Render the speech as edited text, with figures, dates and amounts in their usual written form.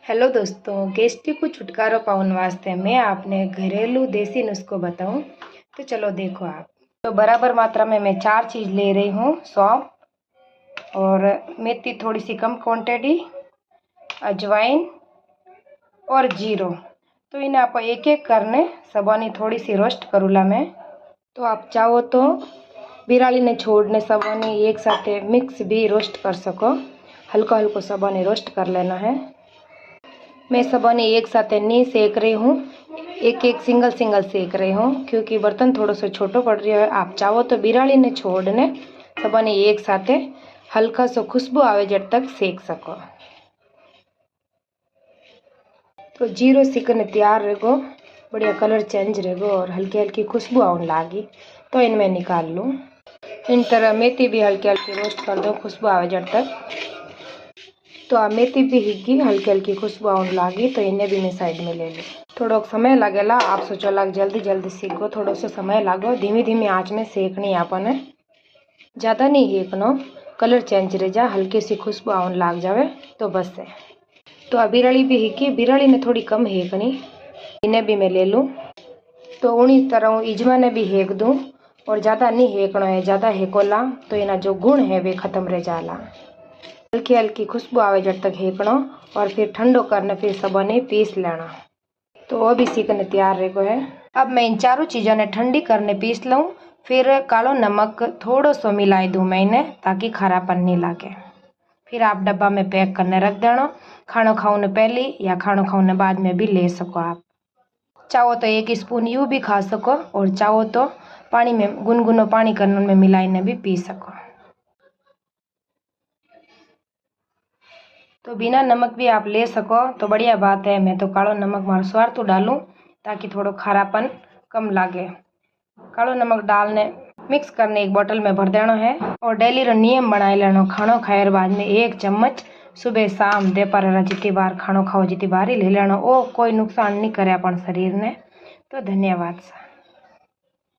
Hello दोस्तों, gastric को छुटकारा पाने वास्ते मैं आपने घरेलू देसी नुस्खों बताऊं। तो चलो देखो आप। तो बराबर मात्रा में मैं 4 चीज़ ले रही हूँ। सौंफ और मेथी थोड़ी सी कम क्वांटिटी, अजवाइन और जीरो। तो इन्हें आप एक एक करने सबनी थोड़ी सी रोस्ट करूँला मैं। तो आप चाहो तो बिराली ने छोड़ने सबनी एक साथ मिक्स भी रोस्ट कर सको। हल्का हल्का सबनी रोस्ट कर लेना है। मैं सबने एक साथ नहीं सेक रही हूँ, एक एक सिंगल सिंगल सेक रही हूँ क्योंकि बर्तन थोड़ा सा छोटो पड़ रहा है। आप चाहो तो बिराली ने छोड़ने सबने एक साथ हल्का सा खुशबू आवे जब तक सेक सको। तो जीरो सिकने तैयार रहेगो, बढ़िया कलर चेंज रहेगो और हल्की हल्की खुशबू आने लागी। तो इनमें निकाल लूँ। इन तरह मेथी भी हल्की हल्की रोस्ट कर दो, खुशबू आवे जब तक। तो आ मेथी भी हिगी, हल्की हल्की खुशबू आने लागी। तो इन्हें भी मैं साइड में ले लूँ। थोड़ा समय लगेला, आप सोचो लाग जल्दी जल्दी सीखो, थोड़ा सा समय लागो। धीमी धीमी आँच में सेकनी आपने, ज़्यादा नहीं सेकनो। कलर चेंज रह जा, हल्की सी खुशबू आने लाग जावे तो बस है। तो आ बिरली भी हिकी, बिरली ने थोड़ी कम हेकनी, इन्हें भी मैं ले लूँ। तो उन्हीं तरह इजमा ने भी हेक दूँ और ज़्यादा नहीं हेकना है। ज़्यादा हेकोला तो इना जो गुण है वे खत्म रह जाला। हल्की हल्की खुशबू आवे जब तक हेकना और फिर ठंडो करने फिर सबने पीस लेना। तो वो भी सीखने तैयार रहेगो है। अब मैं इन चारों चीज़ों ने ठंडी करने पीस लूँ। फिर कालो नमक थोड़ा सा मिलाई दूँ मैं इन्हें, ताकि खारापन नहीं लागे। फिर आप डब्बा में पैक करने रख देना। खाना खाने पहले या खाना खाने बाद में भी ले सको। आप चाहो तो 1 स्पून यूँ भी खा सको और चाहो तो पानी में गुनगुनो पानी करने में मिलाईने भी पी सको। तो बिना नमक भी आप ले सको तो बढ़िया बात है। मैं तो कालो नमक मारो स्वाद तो डालूं ताकि थोड़ो खारापन कम लागे। कालो नमक डालने मिक्स करने एक बोतल में भर देना है और डेली रो नियम बनाए लेनो। खानो खाएर बाद में 1 चम्मच सुबह शाम दे पर जितनी बार खानो खाओ जितनी बार ही ले लेना। वो कोई नुकसान नहीं करे अपन शरीर ने। तो धन्यवाद।